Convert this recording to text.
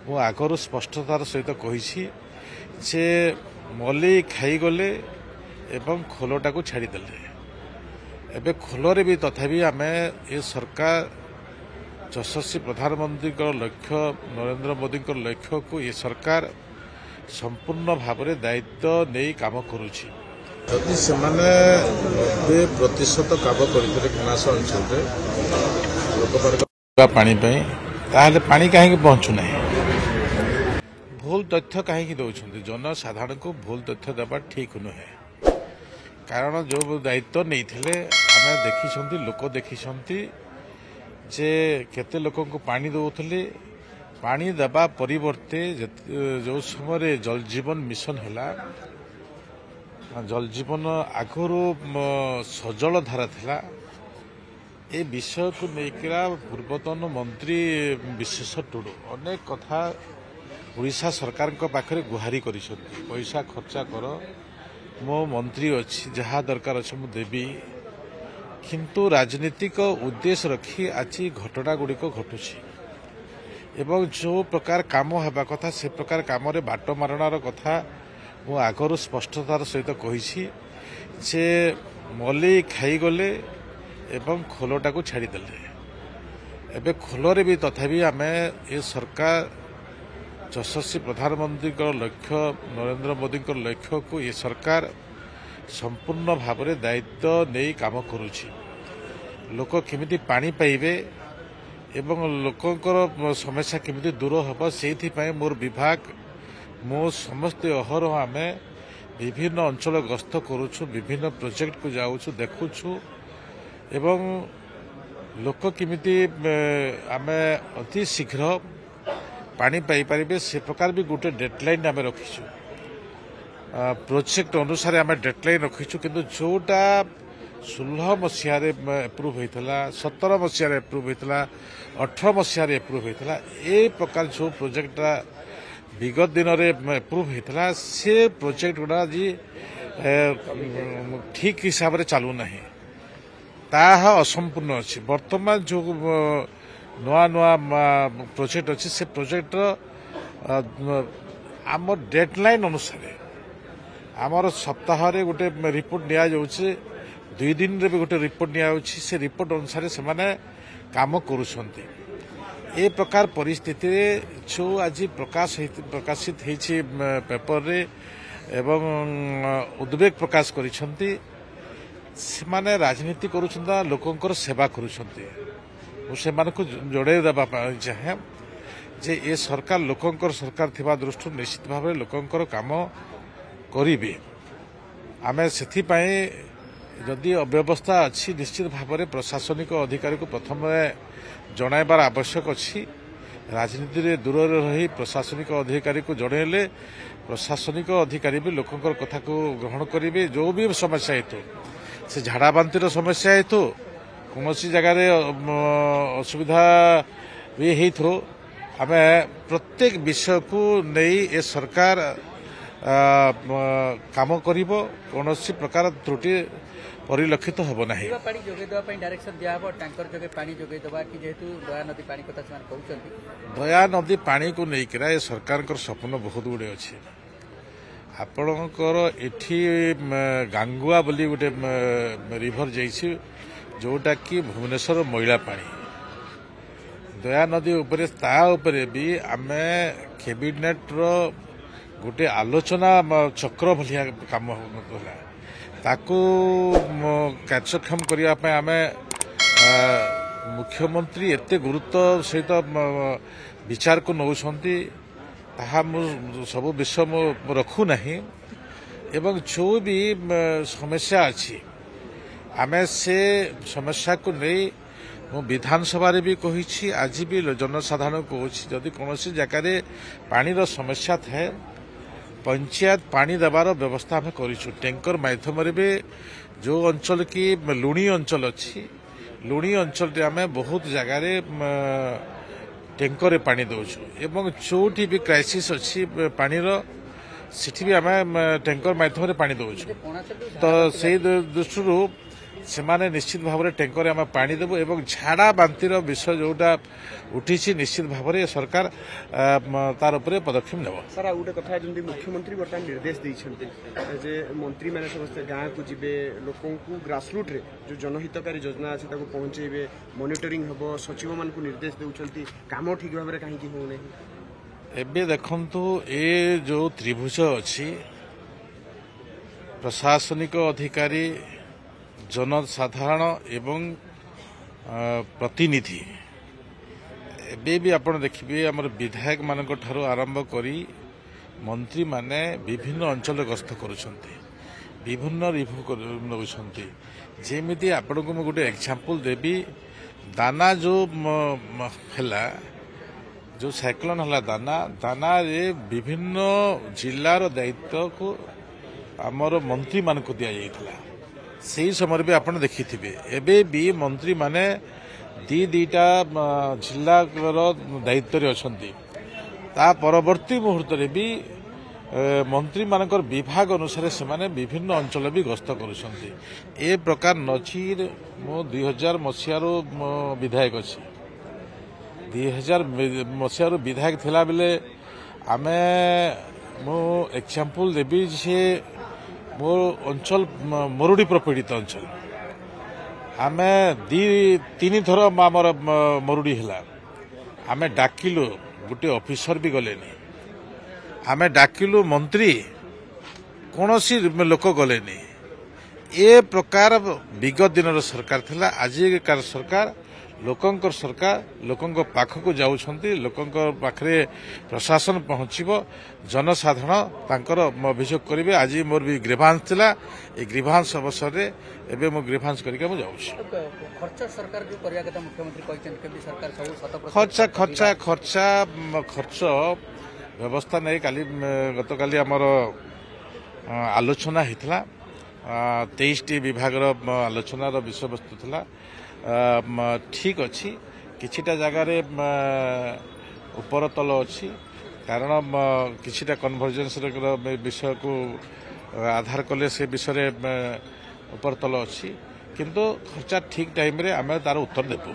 ମୁଁ ଆଗରୁ ସ୍ପଷ୍ଟତାର ସହିତ କହିଛି ଯେ ମଲି ଖାଇଗଲେ ଏବଂ ଖୋଲଟାକୁ ଛାଡ଼ିଦେଲେ। ଏବେ ଖୋଲରେ ବି ତଥାପି ଆମେ ଏ ସରକାର ଯଶସ୍ୱୀ ପ୍ରଧାନମନ୍ତ୍ରୀଙ୍କର ଲକ୍ଷ୍ୟ ନରେନ୍ଦ୍ର ମୋଦିଙ୍କର ଲକ୍ଷ୍ୟକୁ ଏ ସରକାର ସମ୍ପୂର୍ଣ୍ଣ ଭାବରେ ଦାୟିତ୍ୱ ନେଇ କାମ କରୁଛି। ଯଦି ସେମାନେ 90% କାମ କରିଥିଲେ କଣାସ ଅଞ୍ଚଳରେ ଲୋକମାନଙ୍କ ପାଣି ପାଇଁ, ତାହେଲେ ପାଣି କାହିଁକି ପହଞ୍ଚୁନାହିଁ? ଭୁଲ ତଥ୍ୟ କାହିଁକି ଦେଉଛନ୍ତି? ଜନସାଧାରଣଙ୍କୁ ଭୁଲ ତଥ୍ୟ ଦେବା ଠିକ୍ ନୁହେଁ। କାରଣ ଯେଉଁ ଦାୟିତ୍ୱ ନେଇଥିଲେ ଆମେ ଦେଖିଛନ୍ତି, ଲୋକ ଦେଖିଛନ୍ତି ଯେ କେତେ ଲୋକଙ୍କୁ ପାଣି ଦେଉଥିଲେ। ପାଣି ଦେବା ପରିବର୍ତ୍ତେ ଯେଉଁ ସମୟରେ ଜଳ ଜୀବନ ମିଶନ ହେଲା, ଜଳ ଜୀବନ ଆଗରୁ ସଜଳ ଧାରା ଥିଲା। ଏ ବିଷୟକୁ ନେଇକିନା ପୂର୍ବତନ ମନ୍ତ୍ରୀ ବିଶେଷ ଟୁଡୁ ଅନେକ କଥା ଓଡ଼ିଶା ସରକାରଙ୍କ ପାଖରେ ଗୁହାରି କରିଛନ୍ତି। ପଇସା ଖର୍ଚ୍ଚ କର, ମୋ ମନ୍ତ୍ରୀ ଅଛି, ଯାହା ଦରକାର ଅଛି ମୁଁ ଦେବି। କିନ୍ତୁ ରାଜନୀତିକ ଉଦ୍ଦେଶ୍ୟ ରଖି ଆଜି ଘଟଣାଗୁଡ଼ିକ ଘଟୁଛି ଏବଂ ଯେଉଁ ପ୍ରକାର କାମ ହେବା କଥା ସେ ପ୍ରକାର କାମରେ ବାଟ ମାରଣାର କଥା ମୁଁ ଆଗରୁ ସ୍ପଷ୍ଟତାର ସହିତ କହିଛି ଯେ ମଲି ଖାଇଗଲେ ଏବଂ ଖୋଲଟାକୁ ଛାଡ଼ିଦେଲେ। ଏବେ ଖୋଲରେ ବି ତଥାପି ଆମେ ଏ ସରକାର ଯଶସ୍ୱୀ ପ୍ରଧାନମନ୍ତ୍ରୀଙ୍କର ଲକ୍ଷ୍ୟ ନରେନ୍ଦ୍ର ମୋଦିଙ୍କର ଲକ୍ଷ୍ୟକୁ ଏ ସରକାର ସମ୍ପୂର୍ଣ୍ଣ ଭାବରେ ଦାୟିତ୍ୱ ନେଇ କାମ କରୁଛି। ଲୋକ କେମିତି ପାଣି ପାଇବେ ଏବଂ ଲୋକଙ୍କର ସମସ୍ୟା କେମିତି ଦୂର ହେବ, ସେଇଥିପାଇଁ ମୋର ବିଭାଗ ମୁଁ ସମସ୍ତେ ଅହରହ ଆମେ ବିଭିନ୍ନ ଅଞ୍ଚଳ ଗସ୍ତ କରୁଛୁ, ବିଭିନ୍ନ ପ୍ରୋଜେକ୍ଟକୁ ଯାଉଛୁ, ଦେଖୁଛୁ ଏବଂ ଲୋକ କେମିତି ଆମେ ଅତି ଶୀଘ୍ର ପାଣି ପାଇପାରିବେ ସେ ପ୍ରକାର ବି ଗୋଟେ ଡେଡଲାଇନ୍ ଆମେ ରଖିଛୁ। ପ୍ରୋଜେକ୍ଟ ଅନୁସାରେ ଆମେ ଡେଡଲାଇନ୍ ରଖିଛୁ। କିନ୍ତୁ ଯେଉଁଟା 16 ମସିହାରେ ଏପ୍ରୁଭ୍ ହୋଇଥିଲା, 17 ମସିହାରେ ଏପ୍ରୁଭ୍ ହୋଇଥିଲା, 18 ମସିହାରେ ଏପ୍ରୁଭ୍ ହୋଇଥିଲା, ଏ ପ୍ରକାର ଯେଉଁ ପ୍ରୋଜେକ୍ଟଟା ବିଗତ ଦିନରେ ଏପ୍ରୁଭ୍ ହୋଇଥିଲା ସେ ପ୍ରୋଜେକ୍ଟ ଗୁଡ଼ା ଆଜି ଠିକ୍ ହିସାବରେ ଚାଲୁନାହିଁ, ତାହା ଅସମ୍ପୂର୍ଣ୍ଣ ଅଛି। ବର୍ତ୍ତମାନ ଯେଉଁ ନୂଆ ନୂଆ ପ୍ରୋଜେକ୍ଟ ଅଛି ସେ ପ୍ରୋଜେକ୍ଟର ଆମ ଡେଡଲାଇନ୍ ଅନୁସାରେ ଆମର ସପ୍ତାହରେ ଗୋଟେ ରିପୋର୍ଟ ନିଆଯାଉଛି, 2 ଦିନରେ ବି ଗୋଟେ ରିପୋର୍ଟ ନିଆଯାଉଛି। ସେ ରିପୋର୍ଟ ଅନୁସାରେ ସେମାନେ କାମ କରୁଛନ୍ତି। ଏ ପ୍ରକାର ପରିସ୍ଥିତିରେ ଯେଉଁ ଆଜି ପ୍ରକାଶିତ ହେଇଛି ପେପରରେ ଏବଂ ଉଦ୍ବେଗ ପ୍ରକାଶ କରିଛନ୍ତି, ସେମାନେ ରାଜନୀତି କରୁଛନ୍ତି ନା ଲୋକଙ୍କର ସେବା କରୁଛନ୍ତି। ମୁଁ ସେମାନଙ୍କୁ ଜଣାଇ ଦେବା ପାଇଁ ଚାହେଁ ଯେ ଏ ସରକାର ଲୋକଙ୍କର ସରକାର ଥିବା ଦୃଷ୍ଟିରୁ ନିଶ୍ଚିତ ଭାବରେ ଲୋକଙ୍କର କାମ କରିବେ। ଆମେ ସେଥିପାଇଁ ଯଦି ଅବ୍ୟବସ୍ଥା ଅଛି ନିଶ୍ଚିତ ଭାବରେ ପ୍ରଶାସନିକ ଅଧିକାରୀକୁ ପ୍ରଥମେ ଜଣାଇବାର ଆବଶ୍ୟକ ଅଛି। ରାଜନୀତିରେ ଦୂରରେ ରହି ପ୍ରଶାସନିକ ଅଧିକାରୀକୁ ଜଣାଇଲେ ପ୍ରଶାସନିକ ଅଧିକାରୀ ବି ଲୋକଙ୍କର କଥାକୁ ଗ୍ରହଣ କରିବେ। ଯେଉଁ ବି ସମସ୍ୟା ହେତୁ, ସେ ଝାଡ଼ା ବାନ୍ତିର ସମସ୍ୟା ହେତୁ, କୌଣସି ଜାଗାରେ ଅସୁବିଧା ବି ହେଇଥିବ, ଆମେ ପ୍ରତ୍ୟେକ ବିଷୟକୁ ନେଇ ଏ ସରକାର କାମ କରିବ। କୌଣସି ପ୍ରକାର ତ୍ରୁଟି ପରିଲକ୍ଷିତ ହେବ ନାହିଁ। ପାଣି ଯୋଗାଇ ଦେବା ପାଇଁ ଡାଇରେକ୍ସନ ଦିଆହେବ, ଟ୍ୟାଙ୍କର ଯୋଗେ ପାଣି ଯୋଗାଇ ଦେବା କି ଯେହେତୁ ଦୟାନଦୀ ପାଣି କଥା ସେମାନେ କହୁଛନ୍ତି। ଦୟାନଦୀ ପାଣିକୁ ନେଇକିନା ଏ ସରକାରଙ୍କର ସ୍ୱପ୍ନ ବହୁତ ଗୁଡ଼ିଏ ଅଛି। ଆପଣଙ୍କର ଏଠି ଗାଙ୍ଗୁଆ ବୋଲି ଗୋଟେ ରିଭର ଯାଇଛି, ଯେଉଁଟାକି ଭୁବନେଶ୍ୱର ମଇଳା ପାଣି। ଦୟାନଦୀ ଉପରେ ତା ଉପରେ ବି ଆମେ କ୍ୟାବିନେଟ୍ର ଗୋଟେ ଆଲୋଚନା ଚକ୍ର ଭଳିଆ କାମ ହେଲା, ତାକୁ କାର୍ଯ୍ୟକ୍ଷମ କରିବା ପାଇଁ ଆମେ ମୁଖ୍ୟମନ୍ତ୍ରୀ ଏତେ ଗୁରୁତ୍ୱ ସହିତ ବିଚାରକୁ ନେଉଛନ୍ତି, ତାହା ମୁଁ ସବୁ ବିଷୟ ମୁଁ ରଖୁନାହିଁ। ଏବଂ ଯେଉଁ ବି ସମସ୍ୟା ଅଛି ଆମେ ସେ ସମସ୍ୟାକୁ ନେଇ ମୁଁ ବିଧାନସଭାରେ ବି କହିଛି, ଆଜି ବି ଜନସାଧାରଣଙ୍କୁ କହୁଛି, ଯଦି କୌଣସି ଜାଗାରେ ପାଣିର ସମସ୍ୟା ଥାଏ ପଞ୍ଚାୟତ ପାଣି ଦେବାର ବ୍ୟବସ୍ଥା ଆମେ କରିଛୁ। ଟ୍ୟାଙ୍କର ମାଧ୍ୟମରେ ବି ଯେଉଁ ଅଞ୍ଚଳ କି ଲୁଣି ଅଞ୍ଚଳ ଅଛି, ଲୁଣି ଅଞ୍ଚଳରେ ଆମେ ବହୁତ ଜାଗାରେ ଟ୍ୟାଙ୍କରରେ ପାଣି ଦେଉଛୁ ଏବଂ ଯେଉଁଠି ବି କ୍ରାଇସିସ୍ ଅଛି ପାଣିର, ସେଠି ବି ଆମେ ଟ୍ୟାଙ୍କର ମାଧ୍ୟମରେ ପାଣି ଦେଉଛୁ। ତ ସେଇ ଦୃଷ୍ଟିରୁ ସେମାନେ ନିଶ୍ଚିତ ଭାବରେ ଟ୍ୟାଙ୍କରରେ ଆମେ ପାଣି ଦେବୁ ଏବଂ ଝାଡ଼ା ବାନ୍ତିର ବିଷୟ ଯୋଉଟା ଉଠିଛି ନିଶ୍ଚିତ ଭାବରେ ସରକାର ତାର ଉପରେ ପଦକ୍ଷେପ ନେବ। ସାର୍ ଆଉ ଗୋଟେ କଥା ଯେମିତି ମୁଖ୍ୟମନ୍ତ୍ରୀ ବର୍ତ୍ତମାନ ନିର୍ଦ୍ଦେଶ ଦେଇଛନ୍ତି ଯେ ମନ୍ତ୍ରୀମାନେ ସମସ୍ତେ ଗାଁକୁ ଯିବେ, ଲୋକଙ୍କୁ ଗ୍ରାସରୁଟ୍ରେ ଯେଉଁ ଜନହିତକାରୀ ଯୋଜନା ଅଛି ତାକୁ ପହଞ୍ଚେଇବେ, ମନିଟରିଂ ହେବ, ସଚିବମାନଙ୍କୁ ନିର୍ଦ୍ଦେଶ ଦେଉଛନ୍ତି, କାମ ଠିକ୍ ଭାବରେ କାହିଁକି ହେଉନାହିଁ? ଏବେ ଦେଖନ୍ତୁ ଏ ଯୋଉ ତ୍ରିଭୁଜ ଅଛି ପ୍ରଶାସନିକ ଅଧିକାରୀ, ଜନସାଧାରଣ ଏବଂ ପ୍ରତିନିଧି, ଏବେ ବି ଆପଣ ଦେଖିବେ ଆମର ବିଧାୟକ ମାନଙ୍କ ଠାରୁ ଆରମ୍ଭ କରି ମନ୍ତ୍ରୀମାନେ ବିଭିନ୍ନ ଅଞ୍ଚଳ ଗସ୍ତ କରୁଛନ୍ତି, ବିଭିନ୍ନ ରିଭ୍ୟୁ ନେଉଛନ୍ତି। ଯେମିତି ଆପଣଙ୍କୁ ମୁଁ ଗୋଟେ ଏକ୍ସାମ୍ପଲ ଦେବି, ଦାନା ଯୋଉ ହେଲା, ଯୋଉ ସାଇକ୍ଲୋନ ହେଲା ଦାନାରେ ବିଭିନ୍ନ ଜିଲ୍ଲାର ଦାୟିତ୍ୱକୁ ଆମର ମନ୍ତ୍ରୀମାନଙ୍କୁ ଦିଆଯାଇଥିଲା। ସେହି ସମୟରେ ବି ଆପଣ ଦେଖିଥିବେ ଏବେ ବି ମନ୍ତ୍ରୀମାନେ ଦିଟା ଜିଲ୍ଲାର ଦାୟିତ୍ୱରେ ଅଛନ୍ତି। ତା ପରବର୍ତ୍ତୀ ମୁହୂର୍ତ୍ତରେ ବି ମନ୍ତ୍ରୀମାନଙ୍କର ବିଭାଗ ଅନୁସାରେ ସେମାନେ ବିଭିନ୍ନ ଅଞ୍ଚଳ ବି ଗସ୍ତ କରୁଛନ୍ତି। ଏ ପ୍ରକାର ନଜିର ମୁଁ 2000 ମସିହାରୁ ବିଧାୟକ ଅଛି। 2000 ମସିହାରୁ ବିଧାୟକ ଥିଲାବେଳେ ମୁଁ ଏକ୍ସାମ୍ପଲ ଦେବି ଯେ ମୋ ଅଞ୍ଚଳ ମରୁଡ଼ି ପ୍ରପୀଡ଼ିତ ଅଞ୍ଚଳ, ଆମେ 2-3 ଥର ଆମର ମରୁଡ଼ି ହେଲା, ଆମେ ଡାକିଲୁ, ଗୋଟେ ଅଫିସର ବି ଗଲେନି, ଆମେ ଡାକିଲୁ ମନ୍ତ୍ରୀ, କୌଣସି ଲୋକ ଗଲେନି। ଏ ପ୍ରକାର ବିଗତ ଦିନର ସରକାର ଥିଲା। ଆଜିକାର ସରକାର ଲୋକଙ୍କର ସରକାର, ଲୋକଙ୍କ ପାଖକୁ ଯାଉଛନ୍ତି, ଲୋକଙ୍କ ପାଖରେ ପ୍ରଶାସନ ପହଞ୍ଚିବ, ଜନସାଧାରଣ ତାଙ୍କର ଅଭିଯୋଗ କରିବେ। ଆଜି ମୋର ବି ଗ୍ରିଭାନ୍ସ ଥିଲା, ଏ ଗ୍ରିଭାନ୍ସ ଅବସରରେ ଏବେ ମୁଁ ଗ୍ରିଭାନ୍ସ କରିକି ମୁଁ ଯାଉଛି। ଖର୍ଚ୍ଚ ସରକାର ଯୋଉ କରିବା କଥା ମୁଖ୍ୟମନ୍ତ୍ରୀ କହିଛନ୍ତି, କେମିତି ସରକାର ସବୁ ଖର୍ଚ୍ଚ ବ୍ୟବସ୍ଥା ନେଇ ଗତକାଲି ଆମର ଆଲୋଚନା ହେଇଥିଲା। 23ଟି ବିଭାଗର ଆଲୋଚନାର ବିଷୟବସ୍ତୁ ଥିଲା। ଠିକ୍ ଅଛି, କିଛିଟା ଜାଗାରେ ଉପର ତଳ ଅଛି, କାରଣ କିଛିଟା କନଭର୍ଜେନ୍ସର ବିଷୟକୁ ଆଧାର କଲେ ସେ ବିଷୟରେ ଉପର ତଳ ଅଛି, କିନ୍ତୁ ଖର୍ଚ୍ଚ ଠିକ୍ ଟାଇମ୍ରେ ଆମେ ତାର ଉତ୍ତର ଦେବୁ।